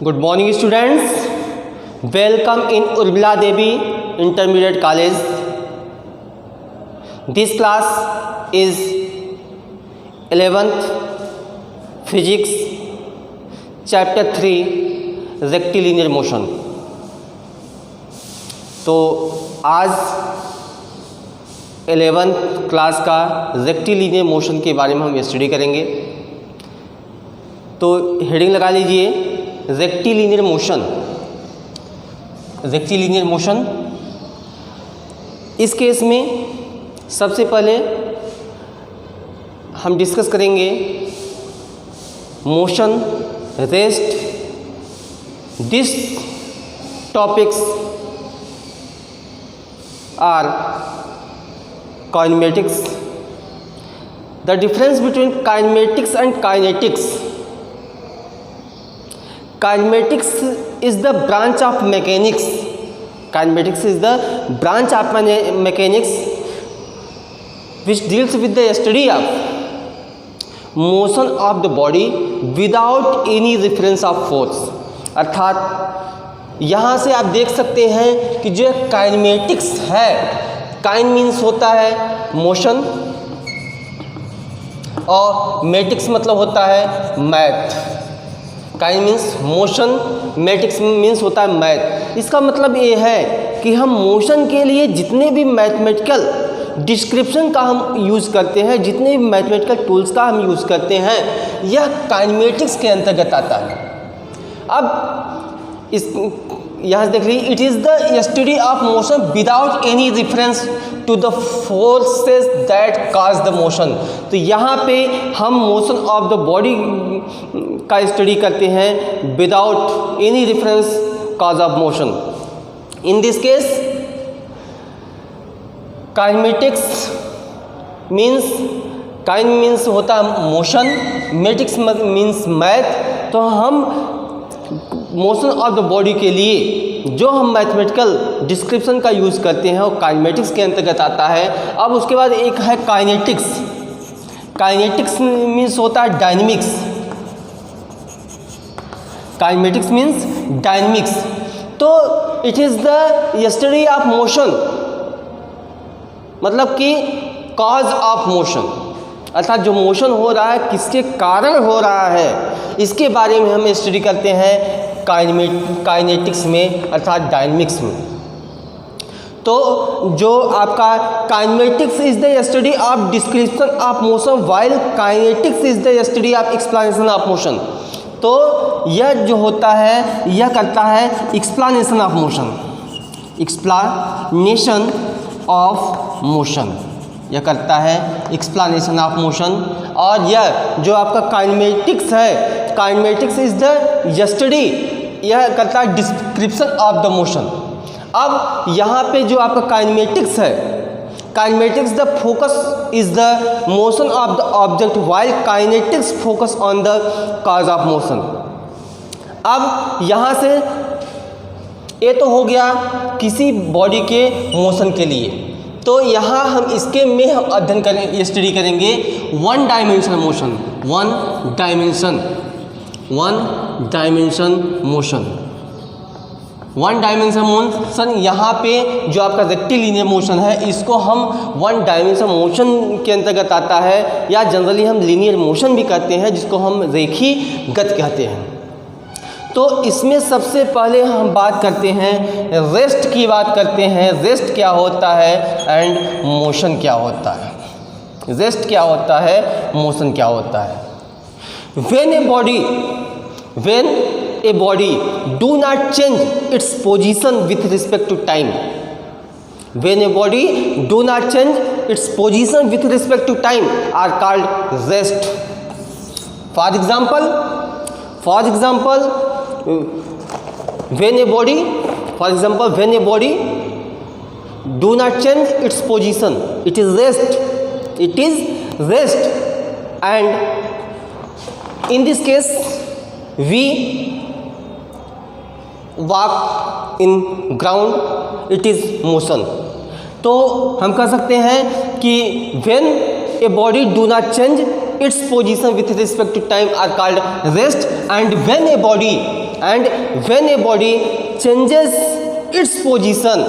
Good morning students, welcome in Urmila Devi Intermediate College. This class is 11th Physics Chapter 3 Rectilinear Motion. तो आज 11th class का rectilinear motion के बारे में हम स्टडी करेंगे। तो हेडिंग लगा लीजिए रेक्टिलिनियर मोशन। रेक्टिलिनियर मोशन इस केस में सबसे पहले हम डिस्कस करेंगे motion, rest. This topics are kinematics. The difference between kinematics and kinetics. Kinematics is the branch of mechanics. Kinematics is the branch of mechanics which deals with the study of motion of the body without any reference of force. अर्थात यहाँ से आप देख सकते हैं कि जो kinematics है, काइन मीन्स होता है मोशन और मैटिक्स मतलब होता है math. Kine means motion, matics means होता है मैथ। इसका मतलब ये है कि हम मोशन के लिए जितने भी मैथमेटिकल डिस्क्रिप्शन का हम यूज़ करते हैं, जितने भी मैथमेटिकल टूल्स का हम यूज़ करते हैं, यह काइनेमेटिक्स के अंतर्गत आता है। अब इस यहाँ से देख लीजिए, it is the study of motion without any reference to the forces that cause the motion. तो यहाँ पे हम मोशन ऑफ द बॉडी का स्टडी करते हैं without any reference cause of motion. In this case kinematics means, kine means होता है motion, matics means math. तो हम मोशन ऑफ द बॉडी के लिए जो हम मैथमेटिकल डिस्क्रिप्शन का यूज़ करते हैं वो काइनेमेटिक्स के अंतर्गत आता है। अब उसके बाद एक है काइनेटिक्स। काइनेटिक्स मीन्स होता है डायनेमिक्स। Kinematics means dynamics. तो it is the study of motion, मतलब कि कॉज ऑफ मोशन, अर्थात जो मोशन हो रहा है किसके कारण हो रहा है, इसके बारे में हम स्टडी करते हैं काइनेटिक्स में अर्थात डायनेमिक्स में। तो जो आपका kinetics is the study of description of motion while kinetics is the study of explanation of motion. तो यह जो होता है यह करता है explanation of motion, explanation of motion, यह करता है एक्सप्लेनेशन ऑफ मोशन। और यह जो आपका काइनेमेटिक्स है, काइनेमेटिक्स इज द स्टडी, यह करता है डिस्क्रिप्शन ऑफ द मोशन। अब यहाँ पे जो आपका काइनेमेटिक्स है, kinematics the focus is the motion of the object while kinetics focus on the cause of motion. अब यहाँ से ये तो हो गया किसी बॉडी के मोशन के लिए। तो यहाँ हम इसके में हम अध्ययन करें, स्टडी करेंगे one dimension motion, one dimension motion. One dimension motion यहाँ पे जो आपका रेक्टिलिनियर मोशन है, इसको हम वन डायमेंशन मोशन के अंतर्गत आता है, या जनरली हम लीनियर मोशन भी कहते हैं, जिसको हम रेखी गति कहते हैं। तो इसमें सबसे पहले हम बात करते हैं रेस्ट की बात करते हैं। रेस्ट क्या होता है एंड मोशन क्या होता है। रेस्ट क्या होता है, मोशन क्या होता है। When a body do not change its position with respect to time, when a body do not change its position with respect to time are called rest. For example, when a body do not change its position, it is rest. And in this case we walk in ground, it is motion. तो हम कह सकते हैं कि when a body do not change its position with respect to time are called rest, and when a body and when a body changes its position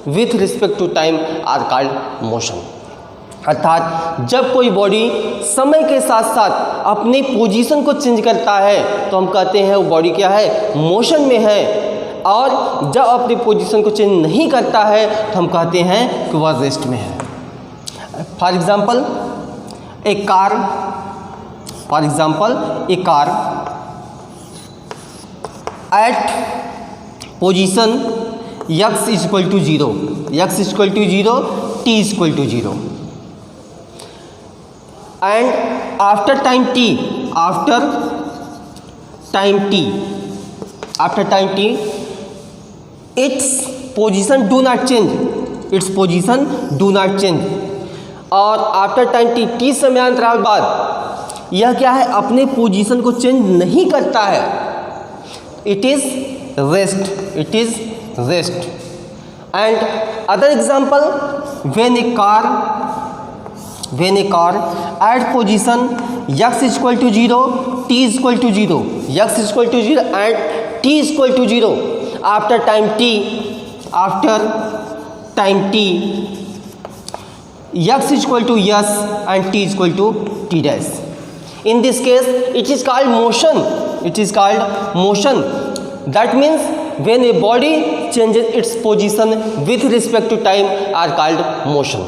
with respect to time are called motion. अर्थात जब कोई body समय के साथ साथ अपनी position को change करता है तो हम कहते हैं वो बॉडी क्या है, मोशन में है। और जब अपनी पोजीशन को चेंज नहीं करता है तो हम कहते हैं कि वह रेस्ट में है। For example a car at position x equal to 0, x equal to 0, t equal to 0 and after time t its position do not change और आफ्टर टाइम t समयांतराल बाद यह क्या है, अपने पोजीशन को चेंज नहीं करता है। It is rest and other example when a car at position x equal to 0, t equal to 0, x equal to 0 and t equal to 0 after time t x equal to s and t equal to t dash. In this case it is called motion. That means when a body changes its position with respect to time are called motion.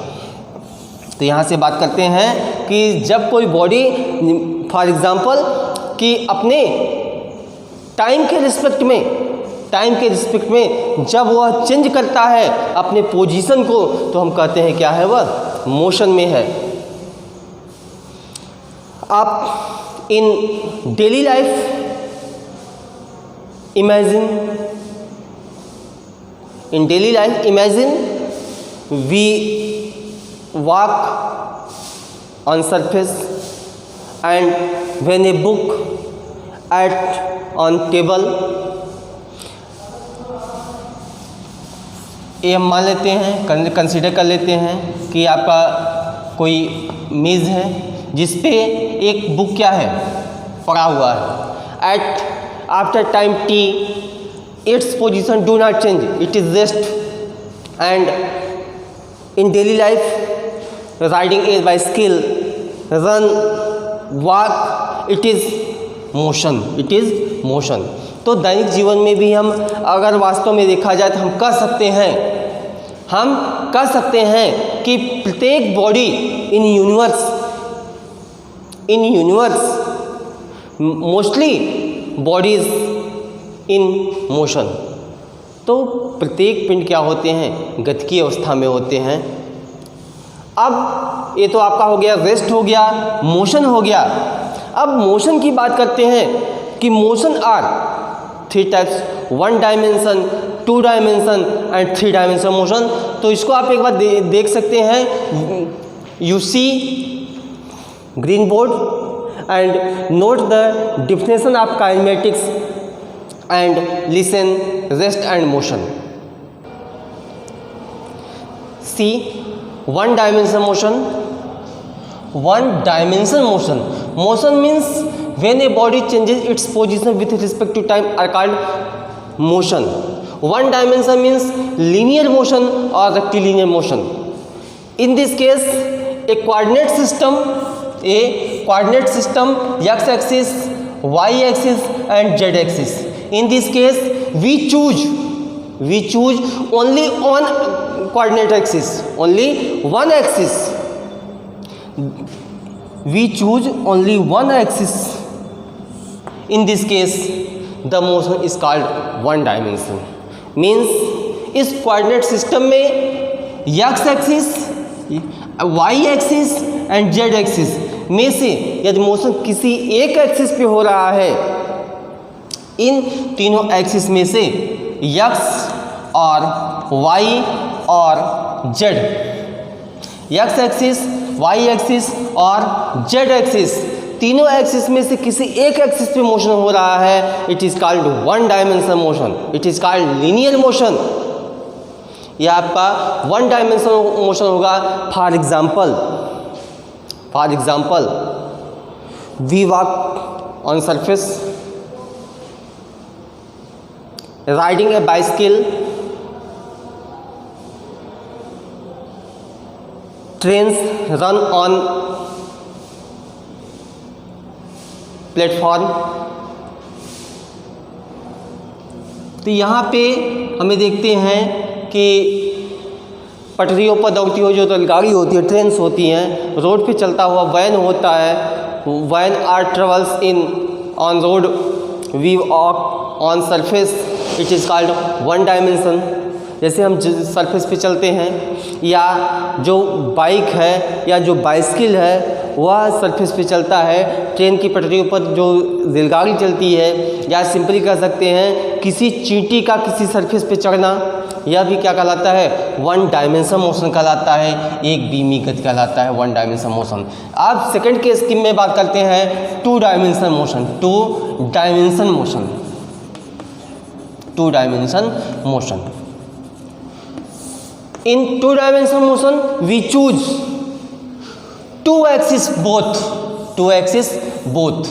तो यहाँ से बात करते हैं कि जब कोई body for example कि अपने टाइम के रिस्पेक्ट में जब वह चेंज करता है अपने पोजीशन को तो हम कहते हैं क्या है, वह मोशन में है। आप in daily life imagine we walk on surface and when a book at on table, ये हम मान लेते हैं, कंसीडर कर लेते हैं कि आपका कोई मेज़ है जिस पे एक बुक क्या है, पड़ा हुआ है। At after time t its position do not change, it is rest. And in daily life riding a bicycle, run, walk, it is motion. तो दैनिक जीवन में भी हम अगर वास्तव में देखा जाए तो हम कह सकते हैं कि प्रत्येक body in universe mostly bodies in motion. तो प्रत्येक पिंड क्या होते हैं, गतिकीय अवस्था में होते हैं। अब ये तो आपका हो गया, रेस्ट हो गया, मोशन हो गया। अब मोशन की बात करते हैं कि motion are 3 types, 1 dimension, 2 dimension and 3 dimension motion. तो इसको आप एक बार देख सकते हैं। You see green board and note the definition of kinematics and listen, rest and motion. See 1 dimension motion. 1 dimension motion means when a body changes its position with respect to time are called motion. 1 dimension means linear motion or rectilinear motion. In this case a coordinate system, x axis, y axis and z axis. In this case we choose only one coordinate axis, only one axis. We choose only one axis. In this case the motion is called 1 dimension. Means इस coordinate system में x axis, y axis and z axis में से यदि motion किसी एक axis पे हो रहा है, इन तीनों एक्सिस में से x और y और z, x axis, y axis और z एक्सिस, तीनों एक्सिस में से किसी एक एक्सिस पे मोशन हो रहा है, it is called 1 dimension motion, it is called linear motion. यह आपका 1 डायमेंशन मोशन होगा। For example we walk on surface riding a bicycle, trains run on platform. तो यहाँ पे हमें देखते हैं कि पटरियों पर दौड़ती हुई जो रेलगाड़ी होती है, ट्रेन्स होती हैं, रोड पे चलता हुआ वैन होता है, van are travels in on road, we walk on surface, it is called one dimension. जैसे हम सरफेस पे चलते हैं, या जो बाइक है या जो बाइसिकल है वह सरफेस पे चलता है, ट्रेन की पटरियों पर जो रेलगाड़ी चलती है, या सिंपली कह सकते हैं किसी चींटी का किसी सरफेस पे चढ़ना, यह भी क्या कहलाता है, वन डायमेंशन मोशन कहलाता है, एक बीमी गति कहलाता है, वन डायमेंशन मोशन। अब सेकंड के स्कीम में बात करते हैं two dimension motion. Two dimension motion, two dimension motion. In two dimension motion we choose two axis both, two axis both।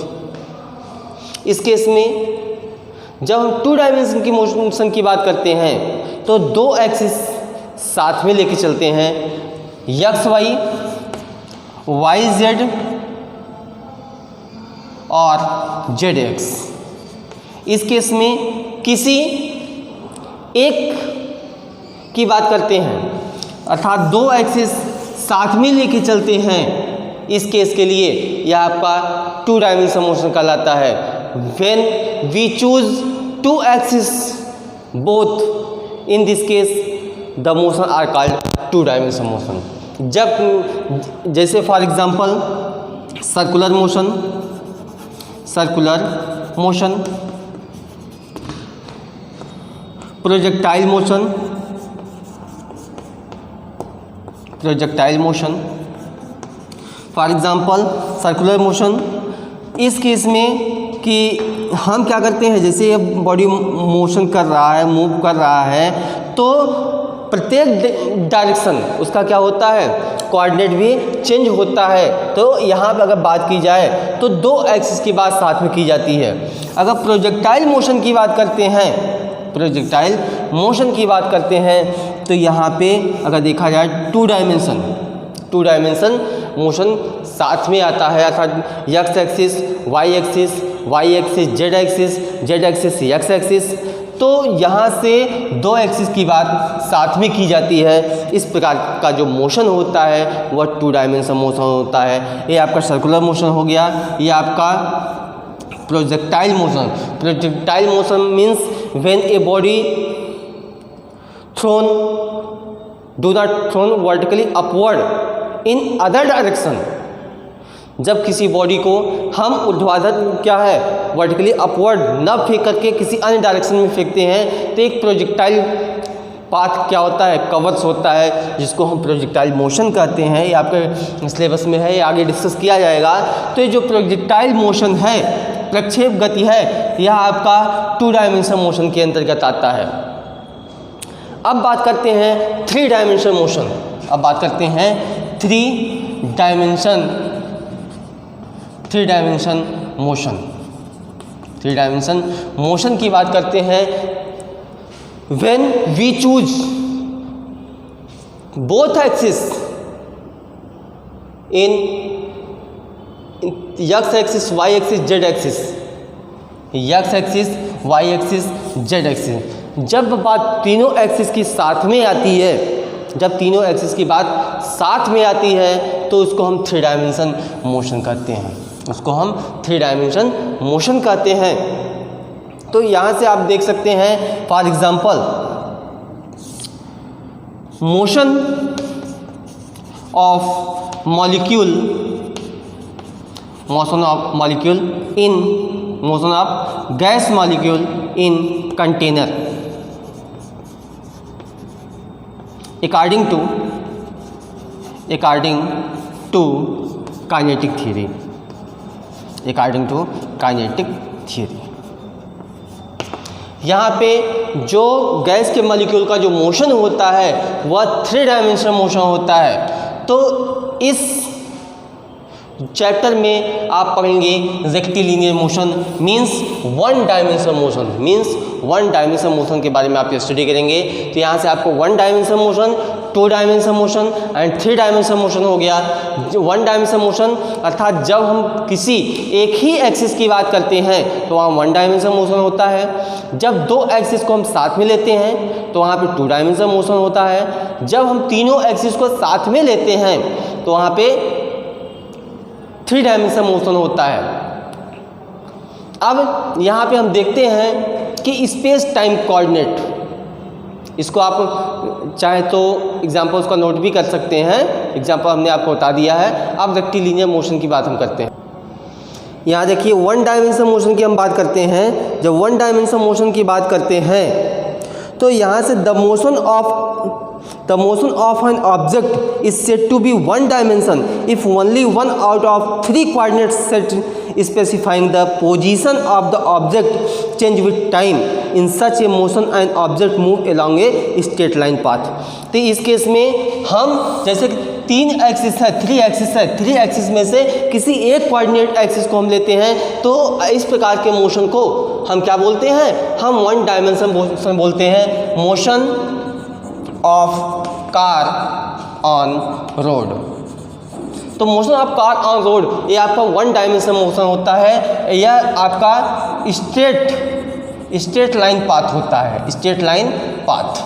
इस केस में जब हम टू डायमेंशन की मोशन की बात करते हैं तो दो एक्सिस साथ में लेके चलते हैं, एक्स वाई, वाई जेड और जेड एक्स। इस केस में किसी एक की बात करते हैं, अर्थात दो एक्सिस साथ में लेके चलते हैं, इस केस के लिए यह आपका टू डायमेंशन मोशन कहलाता है। When we choose two axis both, in this case the motion are called two dimension motion. जब जैसे for example circular motion, circular motion, projectile motion, projectile motion, for example circular motion. इस case में कि हम क्या करते हैं, जैसे ये बॉडी मोशन कर रहा है, मूव कर रहा है, तो प्रत्येक डायरेक्शन उसका क्या होता है, कोऑर्डिनेट भी चेंज होता है। तो यहाँ पे अगर बात की जाए तो दो एक्सिस की बात साथ में की जाती है। अगर प्रोजेक्टाइल मोशन की बात करते हैं, प्रोजेक्टाइल मोशन की बात करते हैं, तो यहाँ पे अगर देखा जाए टू डायमेंशन मोशन साथ में आता है, अर्थात x axis, y axis, z axis, z axis, x axis. तो यहाँ से दो एक्सिस की बात साथ में की जाती है। इस प्रकार का जो मोशन होता है वह टू डायमेंशन मोशन होता है। ये आपका सर्कुलर मोशन हो गया, ये आपका projectile motion. Projectile motion means when a body thrown, do not thrown vertically upward in other direction. जब किसी बॉडी को हम ऊर्ध्वाधर क्या है, वर्टिकली अपवर्ड न फेंक करके किसी अन्य डायरेक्शन में फेंकते हैं, तो एक प्रोजेक्टाइल पाथ क्या होता है, कवर्स होता है, जिसको हम प्रोजेक्टाइल मोशन कहते हैं। ये आपके सिलेबस में है, ये आगे डिस्कस किया जाएगा। तो ये जो प्रोजेक्टाइल मोशन है, प्रक्षेप गति है, यह आपका टू डायमेंशन मोशन के अंतर्गत आता है। अब बात करते हैं थ्री डायमेंशन मोशन। अब बात करते हैं three dimension motion. Three dimension motion की बात करते हैं when we choose both axis in x axis, y axis, z axis, x axis, y axis, z axis. जब बात तीनों एक्सिस की साथ में आती है, जब तीनों एक्सिस की बात साथ में आती है, तो उसको हम थ्री डायमेंशन मोशन कहते हैं, उसको हम थ्री डायमेंशन मोशन कहते हैं। तो यहाँ से आप देख सकते हैं for example motion of molecule, motion of gas molecule in container according to kinetic theory, according to kinetic theory. यहाँ पे जो गैस के मॉलिक्यूल का जो मोशन होता है वह थ्री डायमेंशनल मोशन होता है। तो इस चैप्टर में आप पढ़ेंगे rectilinear motion means one dimensional motion, means one dimensional motion के बारे में आप स्टडी करेंगे। तो यहाँ से आपको one dimensional motion, to dimensional motion and three dimensional motion हो गया। वन डायमेंशनल मोशन अर्थात जब हम किसी एक ही एक्सिस की बात करते हैं तो वहाँ वन डायमेंशनल मोशन होता है। जब दो एक्सिस को हम साथ में लेते हैं तो वहाँ पे टू डायमेंशनल मोशन होता है। जब हम तीनों एक्सिस को साथ में लेते हैं तो वहाँ पे थ्री डायमेंशनल मोशन होता है। अब यहाँ पे हम देखते हैं कि स्पेस टाइम कोऑर्डिनेट, इसको आप चाहे तो एग्जाम्पल्स का नोट भी कर सकते हैं, एग्जाम्पल हमने आपको बता दिया है। अब रेक्टिलिनियर मोशन की बात हम करते हैं। यहाँ देखिए वन डायमेंशनल मोशन की हम बात करते हैं। जब वन डायमेंशनल मोशन की बात करते हैं तो यहाँ से the motion of an object is said to be one dimension if only one out of three coordinates set specifying the position of the object change with time. In such a motion an object move along a straight line path. तो इस case में हम जैसे तीन axis है, three axis है, three axis में से किसी एक कोऑर्डिनेट एक्सिस को हम लेते हैं तो इस प्रकार के मोशन को हम क्या बोलते हैं, हम वन डायमेंशन मोशन बोलते हैं। Motion of car on road. तो motion of car on road ये आपका वन डायमेंशनल मोशन होता है। यह आपका स्ट्रेट लाइन पाथ होता है, स्ट्रेट लाइन पाथ।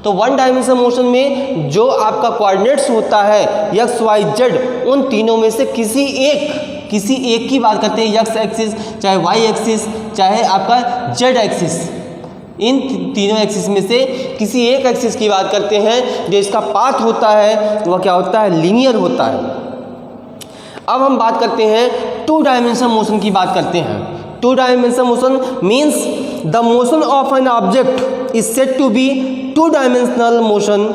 तो वन डायमेंशनल मोशन में जो आपका कोऑर्डिनेट्स होता है एक्स वाई जेड, उन तीनों में से किसी एक की बात करते हैं, एक्स एक्सिस चाहे वाई एक्सिस चाहे आपका जेड एक्सिस, इन तीनों एक्सिस में से किसी एक एक्सिस की बात करते हैं। जो इसका पाथ होता है वह क्या होता है, लीनियर होता है। अब हम बात करते हैं टू डायमेंशनल मोशन की बात करते हैं। Two dimensional motion means the motion of an object is said to be two dimensional motion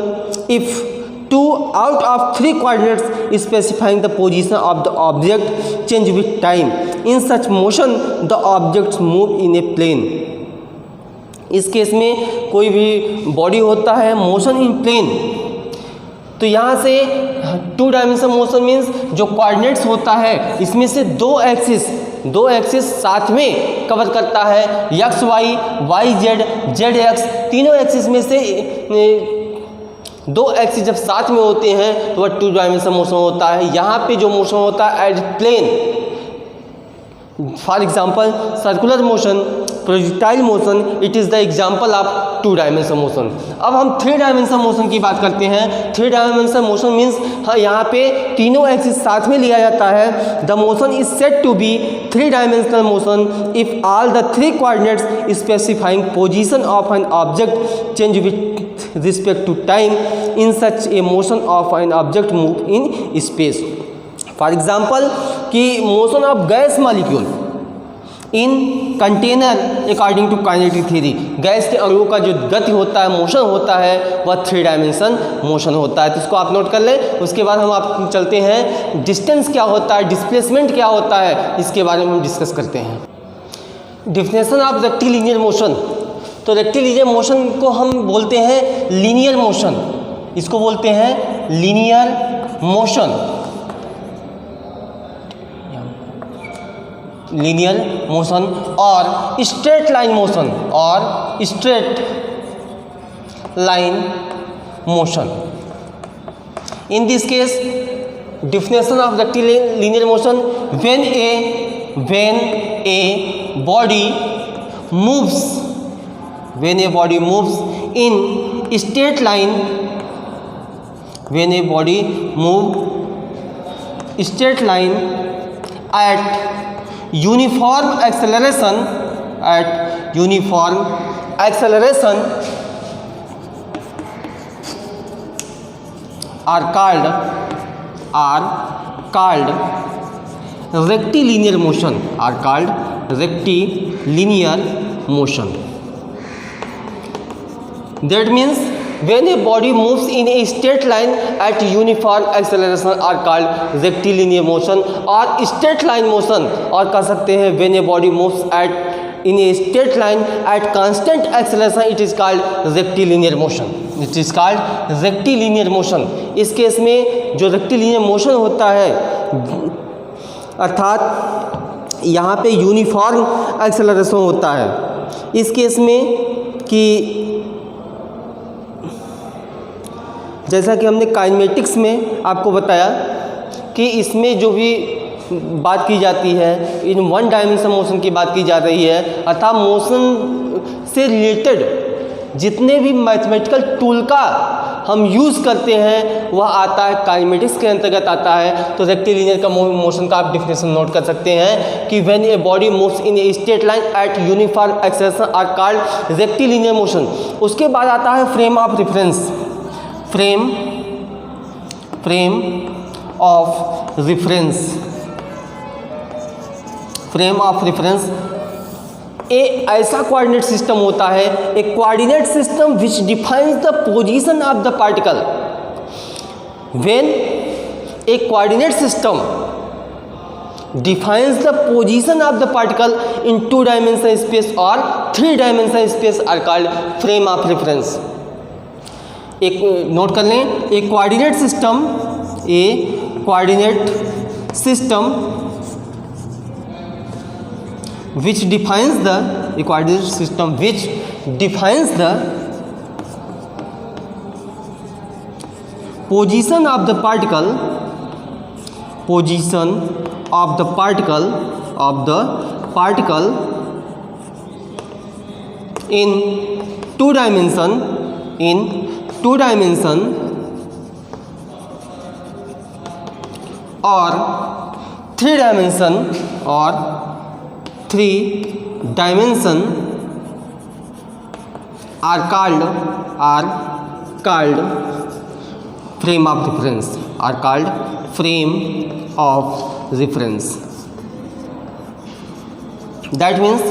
if two out of three coordinates specifying the position of the object change with time. In such motion the objects move in a plane. इस case में कोई भी body होता है motion in plane, तो यहाँ से to dimensional motion means जो कोऑर्डिनेट्स होता है इसमें से दो एक्सिस साथ में कवर करता है, x y, y z, z x, तीनों एक्सिस में से दो एक्सिस जब साथ में होते हैं तो वह टू डायमेंशनल मोशन होता है। यहाँ पे जो मोशन होता है as plane, for example circular motion, projectile motion, it is the example of two dimensional motion. अब हम थ्री डायमेंशनल मोशन की बात करते हैं। थ्री डायमेंशनल मोशन मीन्स यहाँ पे तीनों एक्सिस साथ में लिया जाता है। The motion is said to be three dimensional motion if all the three coordinates specifying position of an object change with respect to time. In such a motion of an object move in space. For example कि motion of gas molecule in container according to kinetic theory, gas के अणुओं का जो गति होता है, motion होता है, वह थ्री डायमेंशन मोशन होता है। तो इसको आप नोट कर लें। उसके बाद हम आप चलते हैं डिस्टेंस क्या होता है, डिस्प्लेसमेंट क्या होता है, इसके बारे में हम डिस्कस करते हैं। Definition of rectilinear motion. तो रेक्टिलिनियर मोशन को हम बोलते हैं लीनियर मोशन, इसको बोलते हैं लीनियर मोशन, लीनियर मोशन और स्ट्रेट लाइन मोशन, और straight line motion. In this case definition of rectilinear motion, when a body moves in straight line, when a body move straight line at uniform acceleration are called rectilinear motion, That means when a body moves in a straight line at uniform acceleration are called rectilinear motion, और straight line motion और कह सकते हैं when a body moves in a straight line at constant acceleration it is called rectilinear motion। It is called rectilinear motion. इस case में जो rectilinear motion होता है, अर्थात यहाँ पे यूनिफॉर्म एक्सेलरेशन होता है। इस केस में कि जैसा कि हमने काइनेमेटिक्स में आपको बताया कि इसमें जो भी बात की जाती है, इन वन डायमेंशन मोशन की बात की जा रही है, अर्थात मोशन से रिलेटेड जितने भी मैथमेटिकल टूल का हम यूज़ करते हैं वह आता है काइनेमेटिक्स के अंतर्गत आता है। तो रेक्टिलिनियर का मोशन का आप डिफिनेशन नोट कर सकते हैं कि when a body moves in a straight line at uniform acceleration are called rectilinear motion. उसके बाद आता है frame of reference. Frame of reference, frame of reference एक ऐसा कोऑर्डिनेट सिस्टम होता है, एक coordinate system which defines the position of the particle. When a coordinate system defines the position of the particle in 2 dimensional space or 3 dimensional space are called frame of reference। एक note कर लें, एक coordinate system, A coordinate system which defines the coordinate system which defines the position of the particle, position of the particle in 2 dimension, in 2 dimension or 3 dimension or 3 dimension are called frame of reference, are called frame of reference। That means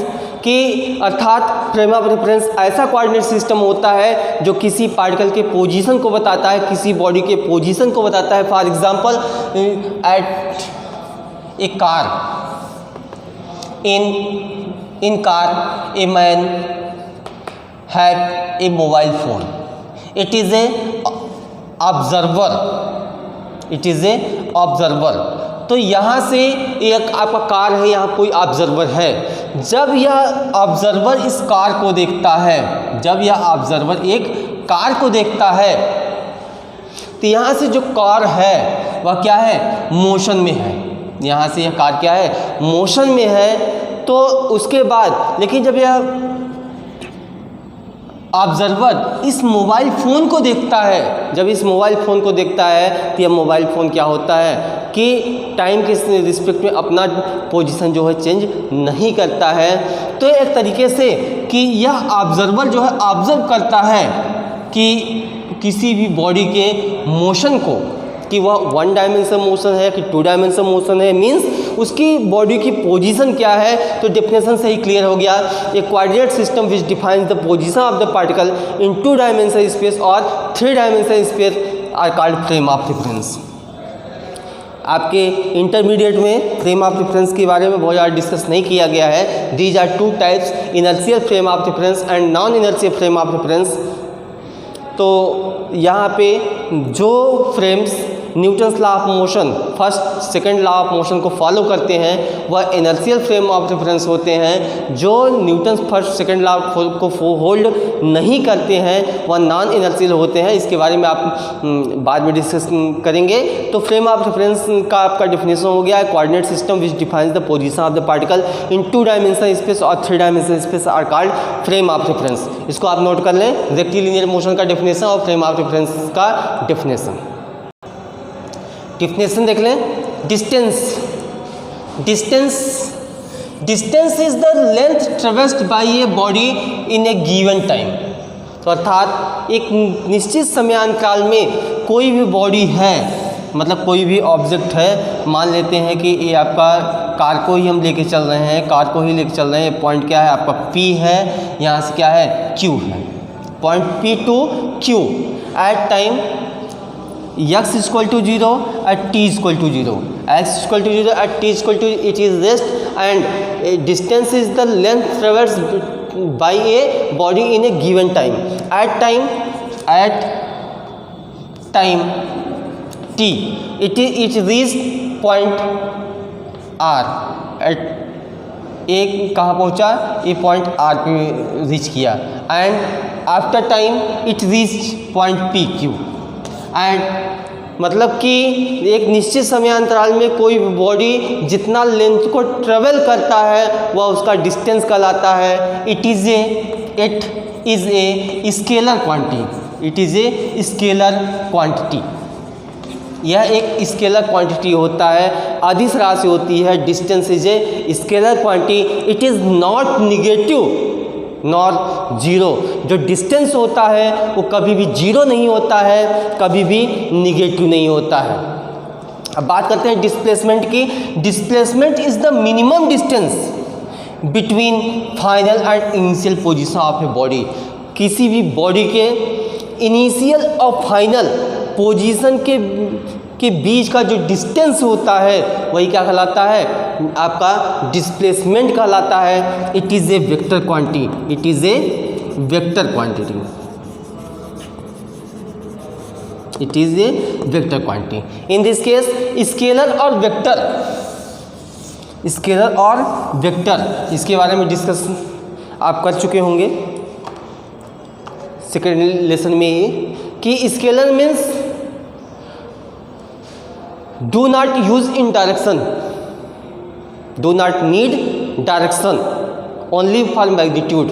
कि अर्थात frame of reference ऐसा coordinate system होता है जो किसी particle के position को बताता है, किसी बॉडी के पोजीशन को बताता है। For example at a car, in car a man had a mobile phone, it is a observer, it is a observer। तो यहाँ से एक आपका कार है, यहाँ कोई ऑब्जर्वर है। जब यह ऑब्जर्वर इस कार को देखता है, जब यह ऑब्जर्वर एक कार को देखता है, तो यहाँ से जो कार है वह क्या है, मोशन में है। यहाँ से यह कार क्या है, मोशन में है। तो उसके बाद लेकिन जब यह ऑब्जर्वर इस मोबाइल फ़ोन को देखता है, जब इस मोबाइल फ़ोन को देखता है तो यह मोबाइल फ़ोन क्या होता है कि टाइम के रिस्पेक्ट में अपना पोजीशन जो है चेंज नहीं करता है। तो एक तरीके से कि यह ऑब्जर्वर जो है ऑब्जर्व करता है कि किसी भी बॉडी के मोशन को, कि वह 1 डायमेंशन मोशन है कि 2 डायमेंशन मोशन है, मीन्स उसकी बॉडी की पोजीशन क्या है। तो डेफिनेशन से ही क्लियर हो गया, a coordinate system which defines the position of the particle in 2 dimensional space और 3 dimensional space are called frame of reference. आपके इंटरमीडिएट में फ्रेम ऑफ रेफरेंस के बारे में बहुत ज़्यादा डिस्कस नहीं किया गया है। These are 2 types, inertial frame of reference and non inertial frame of reference. तो यहाँ पे जो frames Newton's law of motion, first second law of motion को फॉलो करते हैं वह इनर्शियल फ्रेम ऑफ रेफरेंस होते हैं। जो न्यूटन्स फर्स्ट सेकंड लॉ को होल्ड नहीं करते हैं वह नॉन इनर्शियल होते हैं। इसके बारे में आप बाद में डिस्कस करेंगे। तो फ्रेम ऑफ रेफरेंस का आपका डेफिनेशन हो गया है, coordinate system which defines the position of the particle in 2 dimensional space और 3 dimensional space are called frame of reference. इसको आप नोट कर लें, रेक्टिलिनियर मोशन का डेफिनेशन और फ्रेम ऑफ रेफरेंस का डेफिनेशन। डिफिनेशन देख लें, distance is the length traversed by a body in a given time. तो अर्थात एक निश्चित समयांतराल में कोई भी बॉडी है, मतलब कोई भी ऑब्जेक्ट है, मान लेते हैं कि ये आपका कार को ही हम लेके चल रहे हैं, कार को ही लेके चल रहे हैं। पॉइंट क्या है आपका P है, यहाँ से क्या है Q है, point P to Q at time x equal to 0 at t equal to 0, x equal to 0 at t equal टू it is rest and distance is the length traverse by a body in a given time। at time t it reached point r at एक कहाँ पहुँचा, ये point are पे reach किया, and after time it reach point P Q. And मतलब कि एक निश्चित समय अंतराल में कोई भी बॉडी जितना लेंथ को ट्रेवल करता है वह उसका डिस्टेंस कहलाता है। It is a scalar quantity, it is a scalar quantity. यह एक स्केलर क्वांटिटी होता है, अदिश राशि होती है। Distance is a scalar quantity, it is not negative not zero. जो डिस्टेंस होता है वो कभी भी जीरो नहीं होता है, कभी भी निगेटिव नहीं होता है। अब बात करते हैं डिस्प्लेसमेंट की। Displacement is the minimum distance between final and initial position of a body. किसी भी बॉडी के इनिशियल और फाइनल पोजीशन के बीच का जो डिस्टेंस होता है वही क्या कहलाता है, आपका डिस्प्लेसमेंट कहलाता है। It is a vector quantity, it is a vector quantity, it is a vector quantity. In this case scalar और वेक्टर, स्केलर और वेक्टर, इसके बारे में डिस्कस आप कर चुके होंगे सेकेंड लेसन में ही, कि scalar means do not use in direction, do not need direction, only for magnitude।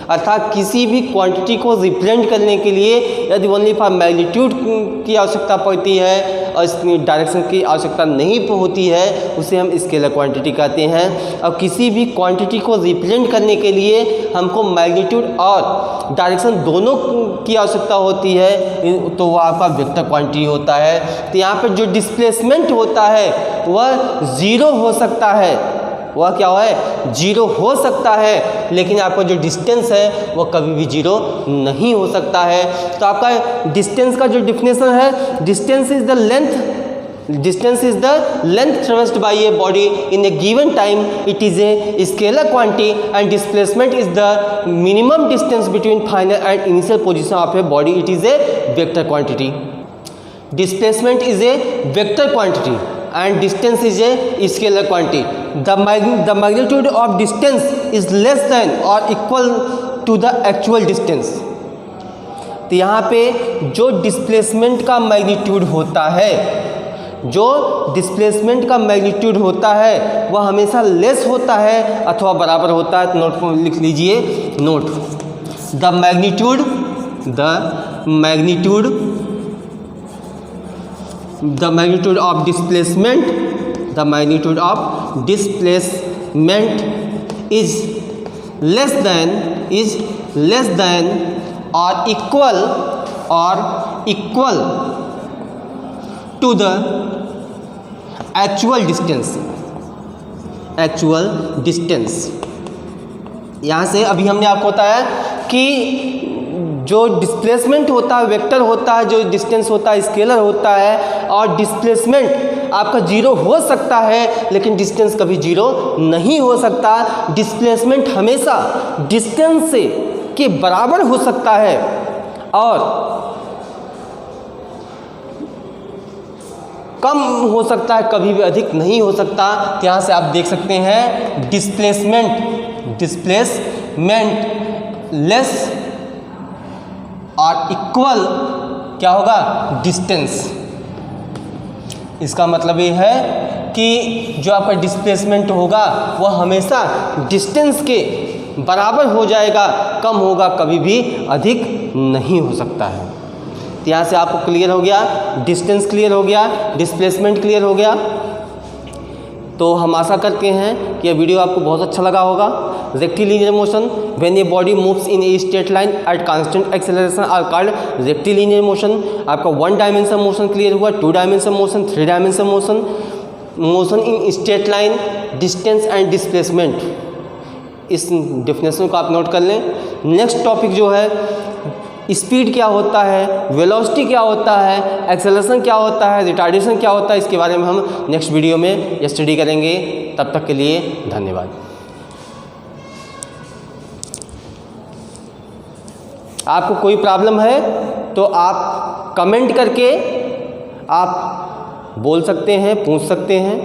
अर्थात किसी भी क्वांटिटी को रिप्रेजेंट करने के लिए यदि ओनली फॉर मैग्नीट्यूड की आवश्यकता पड़ती है और इसकी डायरेक्शन की आवश्यकता नहीं होती है, उसे हम स्केलर क्वांटिटी कहते हैं। अब किसी भी क्वांटिटी को रिप्रेजेंट करने के लिए हमको मैग्नीट्यूड और डायरेक्शन दोनों की आवश्यकता होती है, तो वह आपका वेक्टर क्वांटिटी होता है। तो यहाँ पर जो डिस्प्लेसमेंट होता है वह ज़ीरो हो सकता है, वह क्या है, जीरो हो सकता है, लेकिन आपका जो डिस्टेंस है वह कभी भी जीरो नहीं हो सकता है। तो आपका डिस्टेंस का जो डिफिनेशन है, distance is the length, distance is the length traversed by a body in a given time, it is a scalar quantity, and displacement is the minimum distance between final and initial position of a body, it is a vector quantity. Displacement is a vector quantity and distance is a scalar quantity. The magnitude of distance is less than or equal to the actual distance। तो यहाँ पे जो displacement का magnitude होता है, जो displacement का magnitude होता है वह हमेशा लेस होता है अथवा बराबर होता है। तो नोट में लिख लीजिए, note the magnitude of displacement, the magnitude of displacement is less than or equal to the actual distance। यहाँ से अभी हमने आपको बताया कि जो डिस्प्लेसमेंट होता है वेक्टर होता है, जो डिस्टेंस होता है स्केलर होता है, और डिस्प्लेसमेंट आपका जीरो हो सकता है लेकिन डिस्टेंस कभी जीरो नहीं हो सकता। डिस्प्लेसमेंट हमेशा डिस्टेंस से के बराबर हो सकता है और कम हो सकता है, कभी भी अधिक नहीं हो सकता। यहाँ से आप देख सकते हैं डिस्प्लेसमेंट लेस और इक्वल क्या होगा, डिस्टेंस। इसका मतलब ये है कि जो आपका डिस्प्लेसमेंट होगा वह हमेशा डिस्टेंस के बराबर हो जाएगा, कम होगा, कभी भी अधिक नहीं हो सकता है। तो यहाँ से आपको क्लियर हो गया, डिस्टेंस क्लियर हो गया, डिस्प्लेसमेंट क्लियर हो गया। तो हम आशा करते हैं कि यह वीडियो आपको बहुत अच्छा लगा होगा। Rectilinear motion when a body moves in a straight line at constant acceleration are called rectilinear motion. आपका 1 डायमेंशन मोशन क्लियर हुआ, 2 dimension motion, 3 dimension motion, motion in straight line, distance and displacement. इस definition को आप note कर लें। Next topic जो है, speed क्या होता है, वेलोसिटी क्या होता है, एक्सेलरेशन क्या होता है, रिटार्डेशन क्या होता है, इसके बारे में हम नेक्स्ट वीडियो में स्टडी करेंगे। तब तक के लिए धन्यवाद। आपको कोई प्रॉब्लम है तो तो आप कमेंट करके आप बोल सकते हैं, पूछ सकते हैं।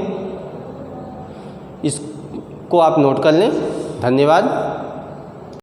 इसको आप नोट कर लें। धन्यवाद।